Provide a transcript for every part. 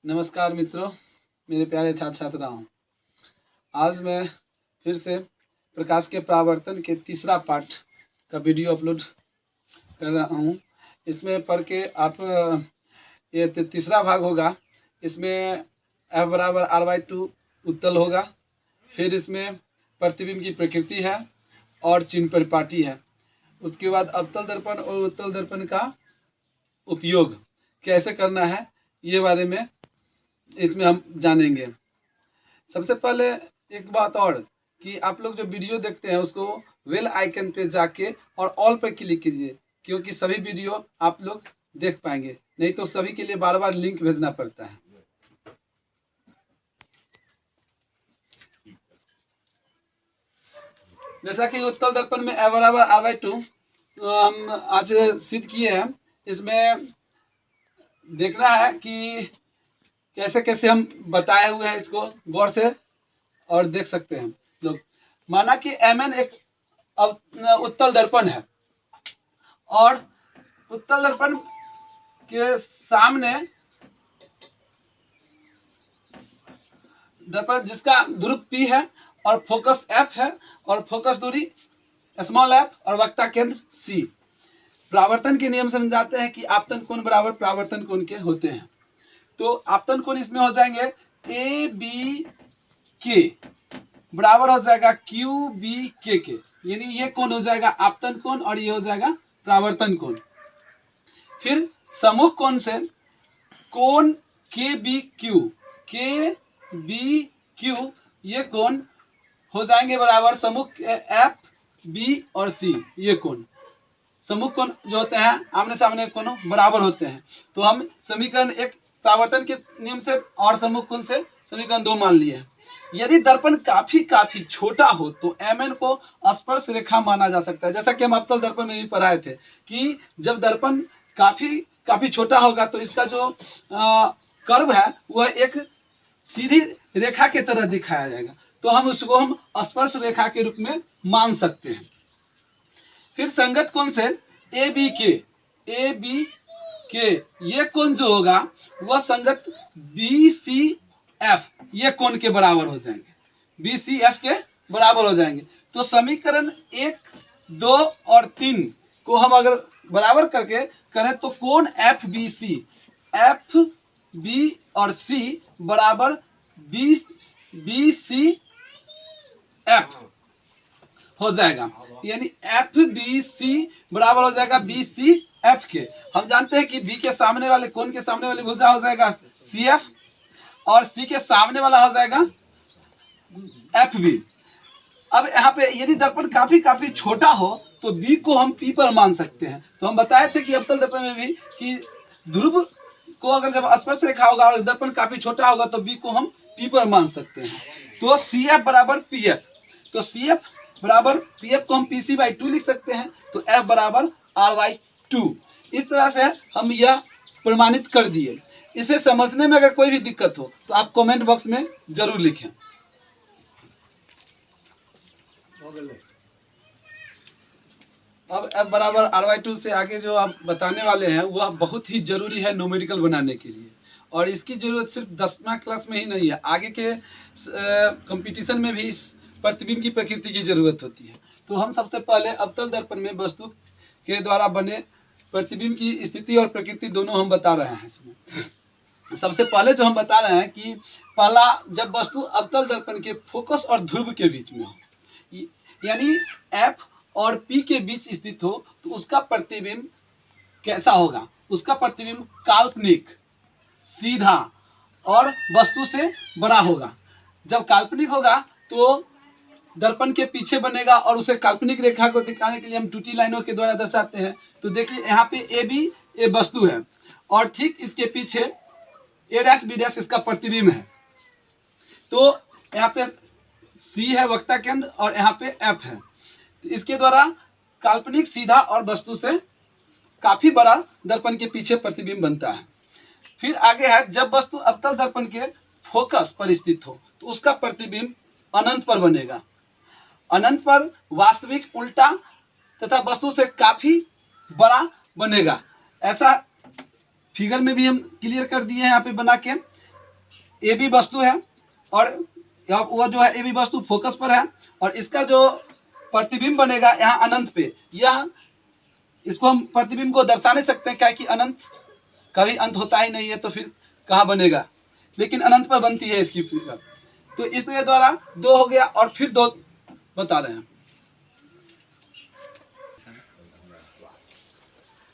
नमस्कार मित्रों, मेरे प्यारे छात्र छात्राओं। आज मैं फिर से प्रकाश के परावर्तन के तीसरा पार्ट का वीडियो अपलोड कर रहा हूँ। इसमें पढ़ के आप ये तीसरा भाग होगा। इसमें F बराबर R/2 उत्तल होगा। फिर इसमें प्रतिबिंब की प्रकृति है और चिन्ह परिपाटी है। उसके बाद अवतल दर्पण और उत्तल दर्पण का उपयोग कैसे करना है ये बारे में इसमें हम जानेंगे। सबसे पहले एक बात और कि आप लोग जो वीडियो देखते हैं उसको बेल आइकन पे जाके और ऑल पर क्लिक कीजिए, क्योंकि सभी वीडियो आप लोग देख पाएंगे। नहीं तो सभी के लिए बार बार लिंक भेजना पड़ता है। जैसा कि उत्तल दर्पण में F बराबर R/2 हम आज सिद्ध किए हैं। इसमें देखना है कि कैसे कैसे हम बताए हुए हैं, इसको गौर से और देख सकते हैं लोग। माना कि Mn एक उत्तल दर्पण है और उत्तल दर्पण के सामने दर्पण जिसका ध्रुव P है और फोकस F है और फोकस दूरी स्मॉल f और वक्रता केंद्र C। परावर्तन के नियम समझाते हैं कि आपतन कोण बराबर परावर्तन कोण के होते हैं। तो आपतन कोण इसमें हो जाएंगे ABK बराबर हो जाएगा QBK के, यानी ये कोण हो जाएगा आपतन कोण और ये हो जाएगा परावर्तन कोण। फिर सम्मुख कोण से कोण KBQ ये कोण हो जाएंगे बराबर सम्मुख FB और C। ये कोण सम्मुख कोण जो होते हैं आमने सामने कोण बराबर होते हैं। तो हम समीकरण एक परावर्तन के नियम से और सम्मुख कोण से समीकरण 2 मान लिए हैं। यदि दर्पण काफी छोटा हो तो Mn को स्पर्श रेखा माना जा सकता है। जैसा कि हम अवतल दर्पण में भी पढ़ाए थे कि जब दर्पण काफी छोटा होगा तो इसका जो कर्व है वह एक सीधी रेखा के तरह दिखाया जाएगा। तो हम उसको हम स्पर्श रेखा के रूप में मान सकते हैं। फिर संगत कोण से ABK ये कोण जो होगा वह संगत BCF ये कोण के बराबर हो जाएंगे। BCF के बराबर हो जाएंगे। तो समीकरण 1, 2 और 3 को हम अगर बराबर करके करें तो कोण FB और C बराबर BCF हो जाएगा, यानी FBC बराबर हो जाएगा BCF के। हम जानते हैं कि B के सामने वाले कोण के सामने वाली भुजा हो जाएगा CF और C के सामने वाला हो जाएगा FB। अब यहाँ पे यदि दर्पण काफी छोटा हो तो B को हम P पर मान सकते हैं। तो हम बताए थे कि अवतल दर्पण में भी कि ध्रुव को अगर जब स्पर्श रेखा होगा और दर्पण काफी छोटा होगा तो B को हम P पर मान सकते हैं। तो CF बराबर PF, तो CF बराबर PF को हम PC/2 लिख सकते हैं। तो F बराबर R/2। इस तरह से हम यह प्रमाणित कर दिए। इसे समझने में अगर कोई भी दिक्कत हो तो आप कमेंट बॉक्स में जरूर लिखें। अब F बराबर R/2 से आगे जो आप बताने वाले हैं वह बहुत ही जरूरी है न्यूमेरिकल बनाने के लिए, और इसकी जरूरत सिर्फ 10वां क्लास में ही नहीं है, आगे के कंपटीशन में भी इस प्रतिबिंब की प्रकृति की जरूरत होती है। तो हम सबसे पहले अवतल दर्पण में वस्तु के द्वारा बने प्रतिबिंब की स्थिति और प्रकृति दोनों हम बता रहे हैं। इसमें सबसे पहले जो हम बता रहे हैं कि पहला, जब वस्तु अवतल दर्पण के फोकस और ध्रुव के बीच में हो, यानी F और P के बीच स्थित हो, तो उसका प्रतिबिंब कैसा होगा? उसका प्रतिबिंब काल्पनिक, सीधा और वस्तु से बड़ा होगा। जब काल्पनिक होगा तो दर्पण के पीछे बनेगा और उसे काल्पनिक रेखा को दिखाने के लिए हम टूटी लाइनों के द्वारा दर्शाते हैं। तो देखिए यहाँ पे AB ये वस्तु है और ठीक इसके पीछे A', B' इसका प्रतिबिंब है। तो यहाँ पे C है वक्रता केंद्र और यहाँ पे F है। तो इसके द्वारा काल्पनिक, सीधा और वस्तु से काफी बड़ा दर्पण के पीछे प्रतिबिंब बनता है। फिर आगे है, जब वस्तु अवतल दर्पण के फोकस पर स्थित हो तो उसका प्रतिबिंब अनंत पर बनेगा। अनंत पर वास्तविक, उल्टा तथा वस्तु से काफी बड़ा बनेगा। ऐसा फिगर में भी हम क्लियर कर दिए हैं यहाँ पे बना के। ए बी वस्तु है और वो जो है ए बी वस्तु फोकस पर है और इसका जो प्रतिबिंब बनेगा यहाँ अनंत पे, यह इसको हम प्रतिबिंब को दर्शा नहीं सकते हैं क्या कि अनंत कभी अंत होता ही नहीं है, तो फिर कहाँ बनेगा, लेकिन अनंत पर बनती है इसकी फिगर। तो इसके द्वारा 2 हो गया और फिर 2 बता रहे हैं।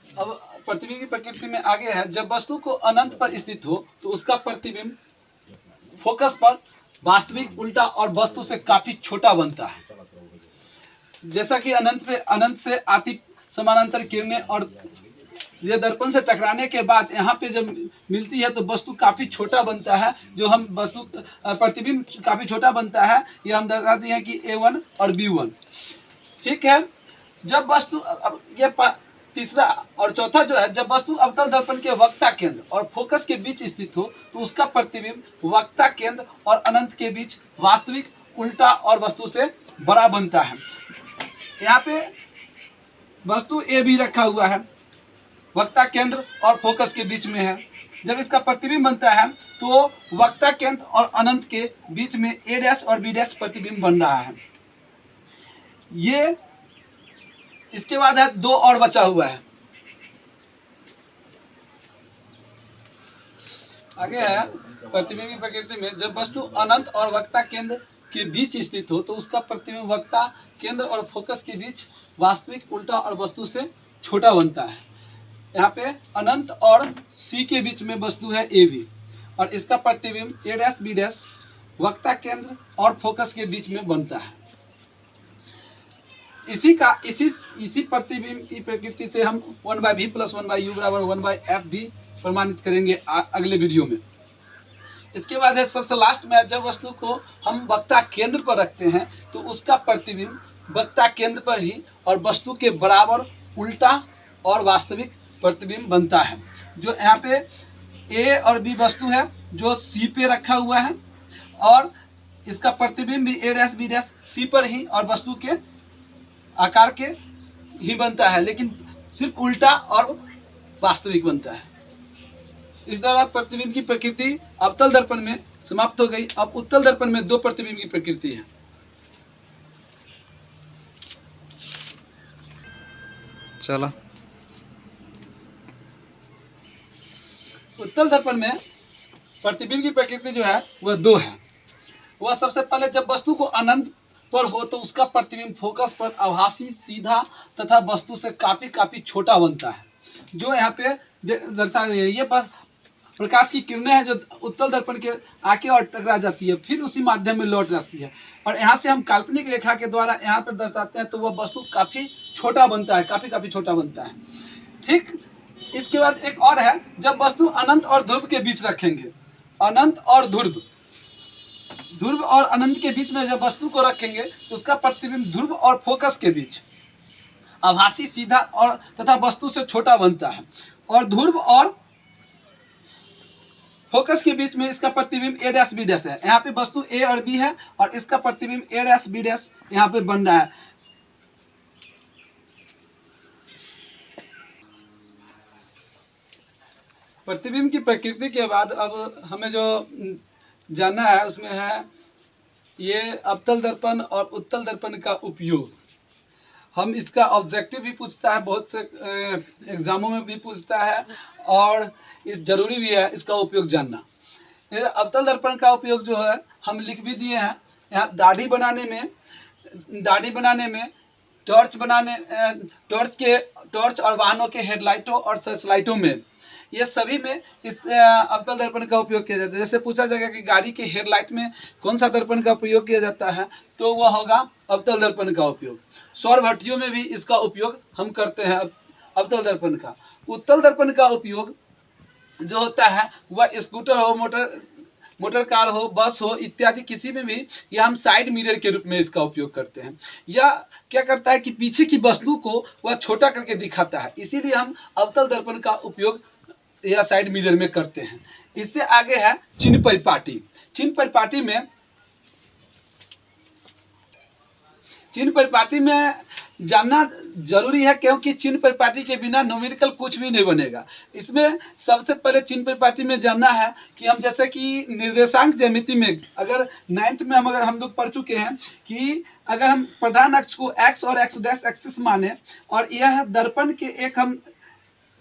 अब प्रतिबिंब की प्रकृति में आगे है, जब वस्तु को अनंत पर स्थित हो तो उसका प्रतिबिंब फोकस पर वास्तविक उल्टा और वस्तु से काफी छोटा बनता है। जैसा कि अनंत से आती समानांतर किरणें और ये दर्पण से टकराने के बाद यहाँ पे जब मिलती है तो वस्तु काफी छोटा बनता है, जो हम वस्तु प्रतिबिंब काफी छोटा बनता है, ये हम दर्शाते हैं कि A1 और B1। ठीक है, जब वस्तु अब ये तीसरा और चौथा जो है, जब वस्तु अवतल दर्पण के वक्ता केंद्र और फोकस के बीच स्थित हो तो उसका प्रतिबिंब वक्ता केंद्र और अनंत के बीच वास्तविक उल्टा और वस्तु से बड़ा बनता है। यहाँ पे वस्तु ए भी रखा हुआ है, वक्ता केंद्र और फोकस के बीच में है। जब इसका प्रतिबिंब बनता है तो वक्ता केंद्र और अनंत के बीच में ए डैश और बी डैश प्रतिबिंब बन रहा है। ये इसके बाद है 2 और बचा हुआ है। आगे है प्रतिबिंब की प्रकृति में, जब वस्तु अनंत और वक्ता केंद्र के बीच स्थित हो तो उसका प्रतिबिंब वक्ता केंद्र और फोकस के बीच वास्तविक उल्टा और वस्तु से छोटा बनता है। यहाँ पे अनंत और सी के बीच में वस्तु है ए बी और इसका प्रतिबिंब ए डैश बी डैश वक्ता केंद्र और फोकस के बीच में बनता है। इसी प्रतिबिंब की प्रकृति से हम 1/v + 1/u = 1/f भी प्रमाणित करेंगे अगले वीडियो में। इसके बाद है सबसे लास्ट में, जब वस्तु को हम वक्ता केंद्र पर रखते हैं तो उसका प्रतिबिंब वक्ता केंद्र पर ही और वस्तु के बराबर उल्टा और वास्तविक प्रतिबिंब बनता है। जो यहाँ पे ए और बी वस्तु है जो सी पे रखा हुआ है और इसका प्रतिबिंब भी ए डैश बी डैश सी पर ही और वस्तु के आकार के ही बनता है, लेकिन सिर्फ उल्टा और वास्तविक बनता है। इस तरह प्रतिबिंब की प्रकृति अवतल दर्पण में समाप्त हो गई। अब उत्तल दर्पण में 2 प्रतिबिंब की प्रकृति है। चलो, उत्तल दर्पण में प्रतिबिंब की प्रकृति जो है वह 2 है। वह सबसे पहले, जब वस्तु को अनंत पर हो तो उसका प्रतिबिंब फोकस पर आभासी सीधा तथा वस्तु से काफी छोटा बनता है। जो यहाँ पे दर्शा रही है, ये प्रकाश की किरणें हैं जो उत्तल दर्पण के आके और टकरा जाती है, फिर उसी माध्यम में लौट जाती है और यहाँ से हम काल्पनिक रेखा के द्वारा यहाँ पर दर्शाते हैं तो वह वस्तु काफी छोटा बनता है, काफी छोटा बनता है। ठीक, इसके बाद एक और है, जब वस्तु अनंत और ध्रुव के बीच रखेंगे, अनंत और ध्रुव और अनंत के बीच में जब वस्तु को रखेंगे तो उसका प्रतिबिंब ध्रुव और फोकस के बीच आभासी सीधा और तथा वस्तु से छोटा बनता है और ध्रुव और फोकस के बीच में इसका प्रतिबिंब ए डैश बी डैश है। यहाँ पे वस्तु ए और बी है और इसका प्रतिबिंब ए डैश बी डैश यहाँ पे बन रहा है। प्रतिबिंब की प्रकृति के बाद अब हमें जो जानना है उसमें है ये अवतल दर्पण और उत्तल दर्पण का उपयोग। हम इसका ऑब्जेक्टिव भी पूछता है, बहुत से एग्जामों में भी पूछता है और इस जरूरी भी है इसका उपयोग जानना। अवतल दर्पण का उपयोग जो है हम लिख भी दिए हैं यहाँ, दाढ़ी बनाने में, टॉर्च और वाहनों के हेडलाइटों और सर्च लाइटों में, ये सभी में इस अवतल दर्पण का उपयोग किया जाता है। जैसे पूछा जाएगा कि गाड़ी के हेडलाइट में कौन सा दर्पण का उपयोग किया जाता है तो वह होगा अवतल दर्पण का उपयोग। सौर भट्टियों में भी इसका उपयोग हम करते हैं अवतल दर्पण का। उत्तल दर्पण का उपयोग जो होता है वह स्कूटर हो, मोटर कार हो, बस हो इत्यादि किसी में भी यह हम साइड मिरर के रूप में इसका उपयोग करते हैं। यह क्या करता है कि पीछे की वस्तु को वह छोटा करके दिखाता है, इसीलिए हम अवतल दर्पण का उपयोग यह साइड मिरर में करते हैं। इससे आगे है चिन्ह परिपाटी। चिन्ह परिपाटी में चिन्ह परिपाटी में जानना जरूरी है, क्योंकि चिन्ह परिपाटी के बिना न्यूमेरिकल कुछ भी नहीं बनेगा। इसमें सबसे पहले चिन्ह परिपाटी में जानना है कि हम जैसे कि निर्देशांक ज्यामिति में अगर 9th में हम लोग पढ़ चुके हैं कि अगर हम प्रधान अक्ष को x और x डैश एक्सिस माने और यह दर्पण के एक हम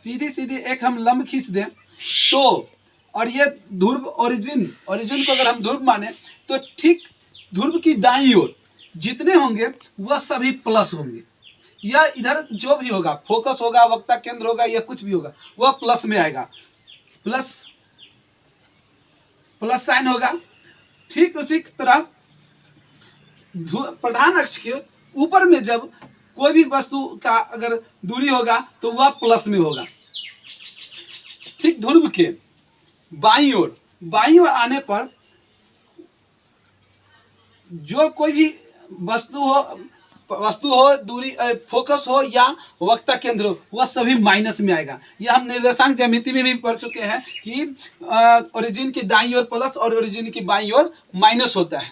सीधी एक हम लंब खींच दें तो, और ये ध्रुव ओरिजिन को अगर हम ध्रुव माने तो ठीक ध्रुव की दाईं ओर जितने होंगे वह सभी प्लस होंगे। यह इधर जो भी होगा, फोकस होगा, वक्ता केंद्र होगा, या कुछ भी होगा, वह प्लस में आएगा, प्लस साइन होगा। ठीक उसी तरह प्रधान अक्ष के ऊपर में जब कोई भी वस्तु का अगर दूरी होगा तो वह प्लस में होगा। ठीक ध्रुव के बाईं ओर आने पर जो कोई भी वस्तु हो, दूरी, फोकस हो या वक्ता केंद्र हो, वह सभी माइनस में आएगा। यह हम निर्देशांक ज्यामिति में भी पढ़ चुके हैं कि ओरिजिन की दाईं ओर प्लस और ओरिजिन की बाईं ओर माइनस होता है।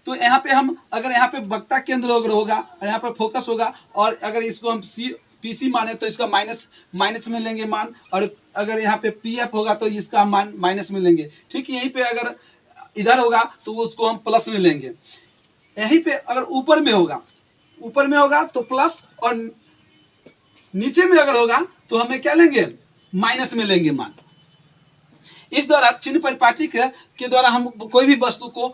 तो यहाँ पे हम अगर यहाँ पे वक्ता केंद्र होगा और यहाँ पर फोकस होगा, और अगर इसको हम पीसी माने तो इसका माइनस में लेंगे मान, और अगर यहाँ पे पीएफ होगा तो इसका मान माइनस में लेंगे। ठीक यहीं पे अगर इधर होगा तो उसको हम प्लस में लेंगे। यहीं पे अगर ऊपर में होगा तो प्लस, और नीचे में अगर होगा तो हमें क्या लेंगे, माइनस में लेंगे मान। इस द्वारा चिन्ह परिपाटी के द्वारा हम कोई भी वस्तु को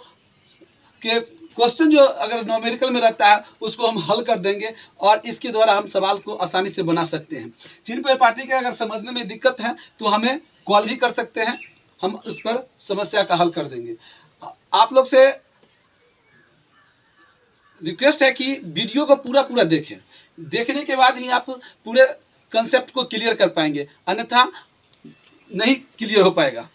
के क्वेश्चन जो अगर न्यूमेरिकल में रहता है उसको हम हल कर देंगे, और इसके द्वारा हम सवाल को आसानी से बना सकते हैं। चिन्ह परिपाटी के अगर समझने में दिक्कत है तो हमें कॉल भी कर सकते हैं, हम उस पर समस्या का हल कर देंगे। आप लोग से रिक्वेस्ट है कि वीडियो को पूरा देखें, देखने के बाद ही आप पूरे कंसेप्ट को क्लियर कर पाएंगे, अन्यथा नहीं क्लियर हो पाएगा।